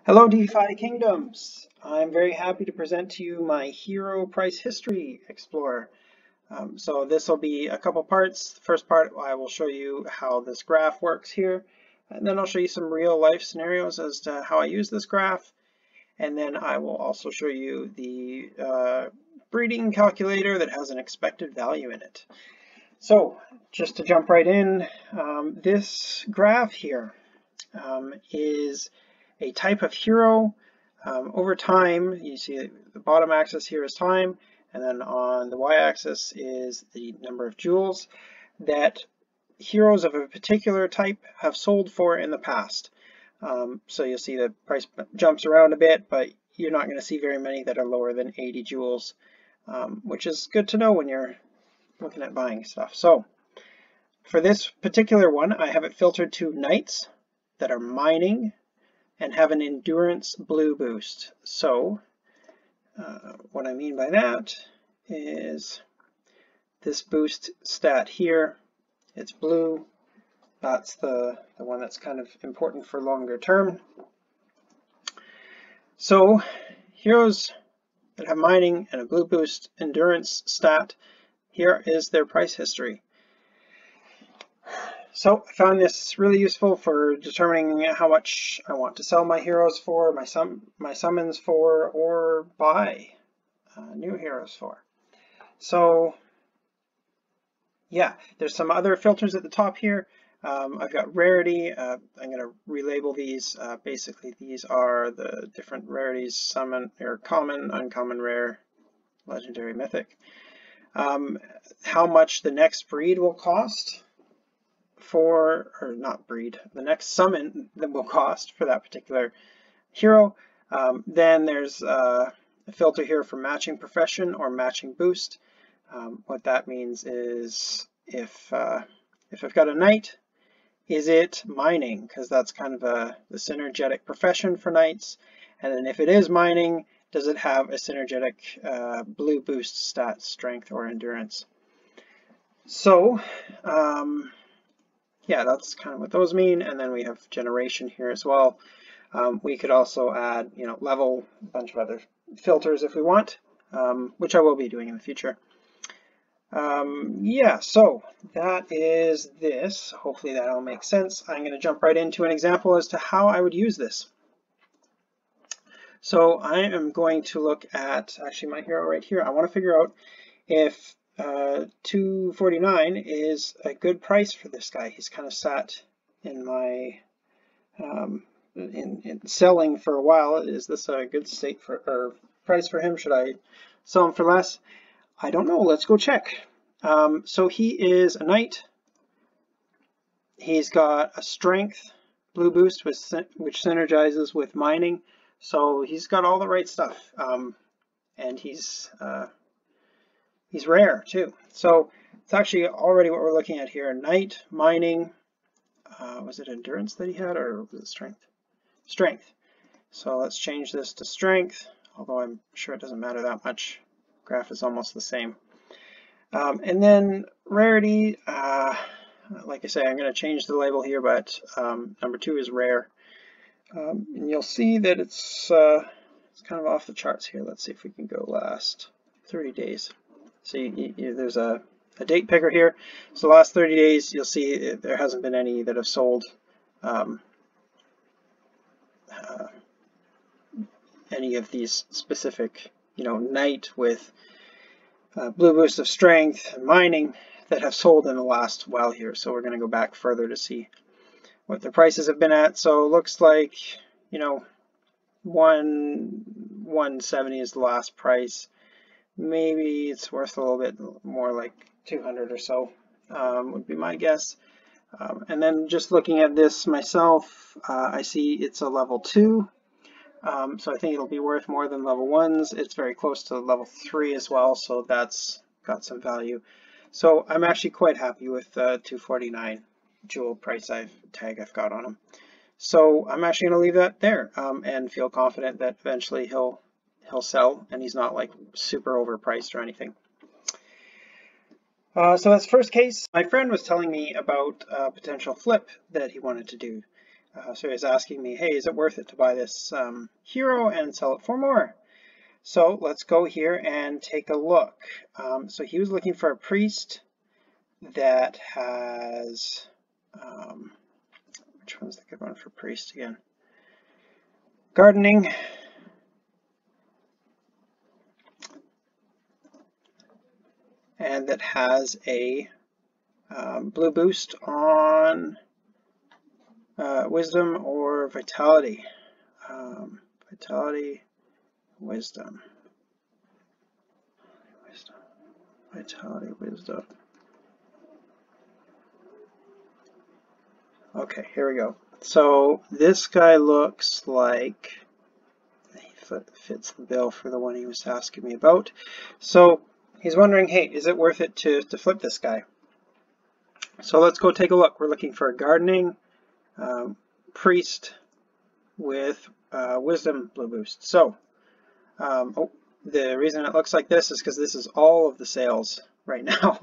Hello DeFi Kingdoms! I'm very happy to present to you my Hero Price History Explorer. So this will be a couple parts. The first part I will show you how this graph works here, and then I'll show you some real life scenarios as to how I use this graph, and then I will also show you the breeding calculator that has an expected value in it. So just to jump right in, this graph here is a type of hero. Over time, you see the bottom axis here is time, and then on the y-axis is the number of jewels that heroes of a particular type have sold for in the past. So you'll see the price jumps around a bit, but you're not going to see very many that are lower than 80 jewels, which is good to know when you're looking at buying stuff. So for this particular one, I have it filtered to knights that are mining and have an endurance blue boost. So what I mean by that is this boost stat here, it's blue. That's the one that's kind of important for longer term. So heroes that have mining and a blue boost endurance stat, here is their price history. So I found this really useful for determining how much I want to sell my heroes for, my summons for, or buy new heroes for. So yeah, there's some other filters at the top here. I've got rarity. I'm going to relabel these. Basically, these are the different rarities: summon, or common, uncommon, rare, legendary, mythic. How much the next breed will cost for, or not breed, the next summon that will cost for that particular hero. Then there's a filter here for matching profession or matching boost. What that means is if I've got a knight, is it mining? Because that's kind of the synergetic profession for knights. And then if it is mining, does it have a synergetic blue boost stat, strength or endurance? So yeah, that's kind of what those mean. And then we have generation here as well. We could also add, level, a bunch of other filters if we want, which I will be doing in the future. Yeah, so that is this. Hopefully that all makes sense. I'm going to jump right into an example as to how I would use this. So I am going to look at actually my hero right here. I want to figure out if 249 is a good price for this guy. He's kind of sat in my in selling for a while. Is this a good state for or price for him? Should I sell him for less? I don't know. Let's go check. So he is a knight. He's got a strength blue boost which synergizes with mining. So he's got all the right stuff. And he's rare too. So it's actually already what we're looking at here. Knight, mining, was it endurance that he had, or was it strength? Strength. So let's change this to strength, although I'm sure it doesn't matter that much. Graph is almost the same. And then rarity, like I say, I'm going to change the label here, but number 2 is rare. And you'll see that it's kind of off the charts here. Let's see if we can go last 30 days. So there's a date picker here. So the last 30 days, you'll see there hasn't been any that have sold any of these specific, knight with blue boost of strength and mining that have sold in the last while here. So we're going to go back further to see what the prices have been at. So it looks like, 170 is the last price. Maybe it's worth a little bit more, like 200 or so would be my guess. And then just looking at this myself, I see it's a level 2. So I think it'll be worth more than level 1s. It's very close to level 3 as well, so that's got some value. So I'm actually quite happy with the 249 jewel price tag I've got on him. So I'm actually going to leave that there and feel confident that eventually he'll sell and he's not like super overpriced or anything. So that's first case. My friend was telling me about a potential flip that he wanted to do. So he's asking me, hey, is it worth it to buy this hero and sell it for more? So let's go here and take a look. So he was looking for a priest that has, which one's the good one for priest again? Gardening. And that has a blue boost on wisdom or vitality. Vitality, wisdom. Vitality, wisdom. Okay, here we go. So this guy looks like he fits the bill for the one he was asking me about. So he's wondering, hey, is it worth it to flip this guy? So let's go take a look. We're looking for a gardening priest with wisdom blue boost. So the reason it looks like this is because this is all of the sales right now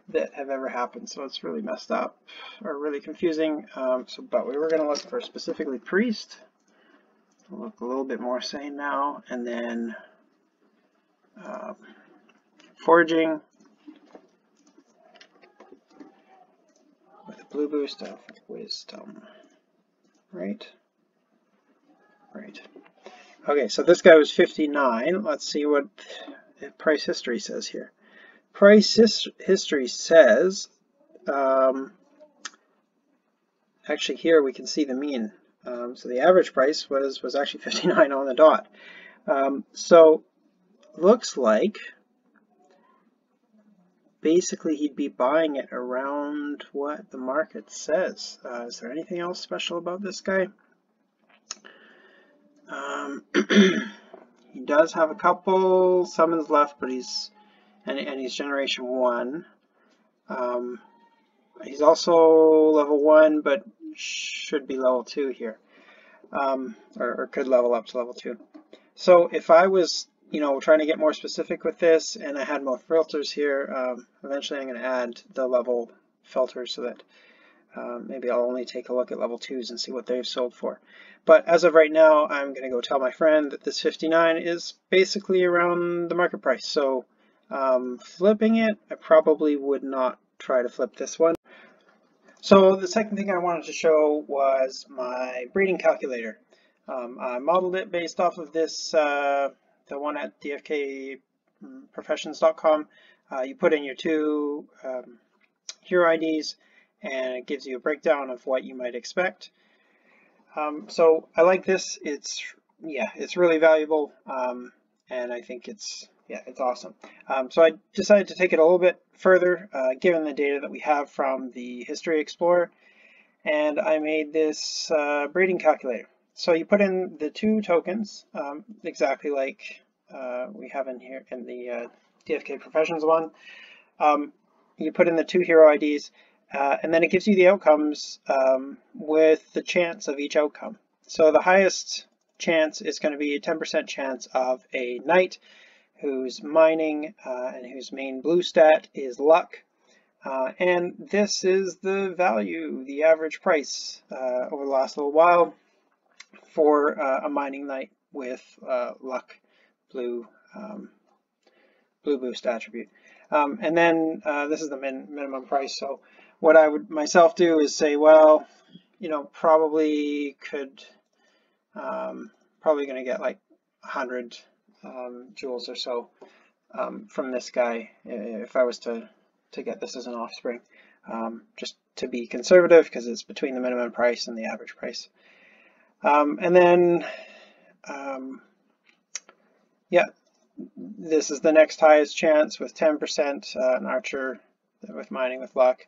that have ever happened. So it's really messed up or really confusing. But we were going to look for specifically priest. We'll look a little bit more sane now, and then foraging with a blue boost of wisdom. Right. Okay, so this guy was 59. Let's see what price history says here. Price history says, actually here we can see the mean. So the average price was actually 59 on the dot. So looks like basically he'd be buying it around what the market says. Is there anything else special about this guy? He does have a couple summons left, but he's generation 1. He's also level 1, but should be level 2 here, or could level up to level 2. So if I was, trying to get more specific with this, and I had more filters here, eventually I'm going to add the level filters so that maybe I'll only take a look at level 2s and see what they've sold for. But as of right now, I'm going to go tell my friend that this 59 is basically around the market price. So flipping it, I probably would not try to flip this one. So the second thing I wanted to show was my breeding calculator. I modeled it based off of this, the one at DFK professions.com. You put in your 2 hero IDs, and it gives you a breakdown of what you might expect. So I like this. It's really valuable, and I think it's awesome. So I decided to take it a little bit further, given the data that we have from the History Explorer, and I made this breeding calculator. So you put in the 2 tokens, exactly like we have in here in the DFK Professions one. You put in the 2 hero IDs, and then it gives you the outcomes with the chance of each outcome. So the highest chance is going to be a 10% chance of a knight who's mining and whose main blue stat is luck. And this is the value, the average price over the last little while for a mining knight with luck blue boost attribute. And then this is the minimum price. So what I would myself do is say, well, probably going to get like 100 jewels or so from this guy if I was to get this as an offspring, just to be conservative because it's between the minimum price and the average price. And then this is the next highest chance with 10%, an archer with mining with luck,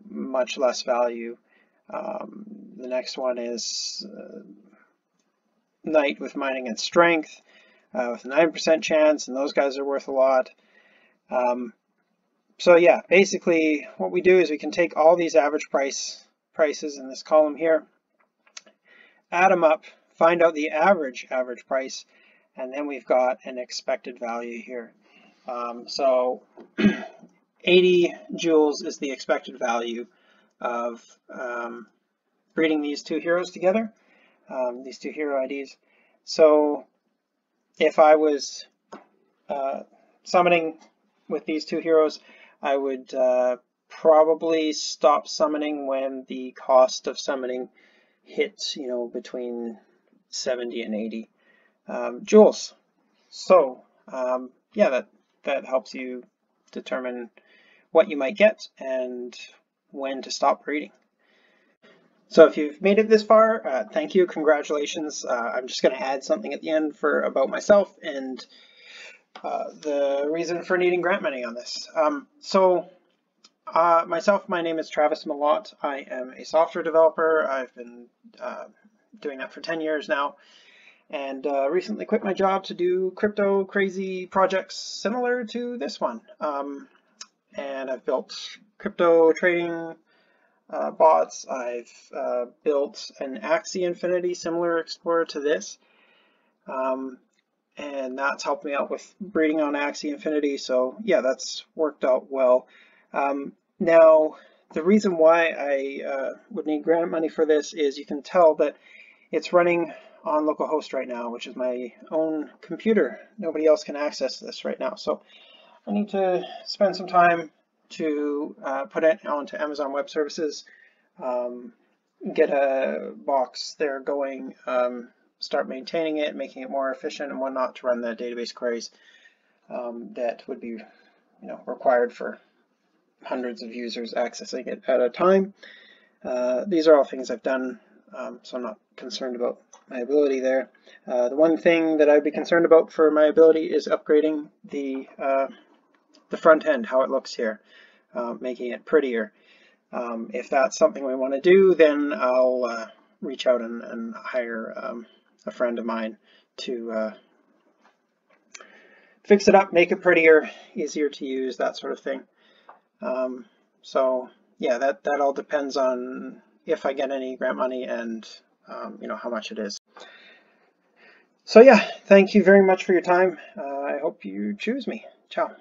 much less value. The next one is knight with mining and strength with a 9% chance, and those guys are worth a lot. So yeah, basically what we do is we can take all these average prices in this column here, add them up, find out the average price, and then we've got an expected value here. So 80 jewels is the expected value of breeding these two heroes together, these two hero IDs. So if I was summoning with these two heroes, I would probably stop summoning when the cost of summoning hits, between 70 and 80 joules. So yeah, that helps you determine what you might get and when to stop breeding. So if you've made it this far, thank you, congratulations. I'm just going to add something at the end about myself and the reason for needing grant money on this. Myself, my name is Travis Malott. I am a software developer. I've been doing that for 10 years now, and recently quit my job to do crypto crazy projects similar to this one. And I've built crypto trading bots. I've built an Axie Infinity similar explorer to this. And that's helped me out with breeding on Axie Infinity, so yeah, that's worked out well. Now, the reason why I would need grant money for this is you can tell that it's running on localhost right now, which is my own computer. Nobody else can access this right now, so I need to spend some time to put it onto Amazon Web Services, get a box there going, start maintaining it, making it more efficient and whatnot to run the database queries that would be required for hundreds of users accessing it at a time. These are all things I've done, so I'm not concerned about my ability there. The one thing that I'd be concerned about for my ability is upgrading the front end, how it looks here, making it prettier. If that's something we want to do, then I'll reach out and hire a friend of mine to fix it up, make it prettier, easier to use, that sort of thing. So yeah, that all depends on if I get any grant money and how much it is. So yeah, thank you very much for your time. I hope you choose me. Ciao.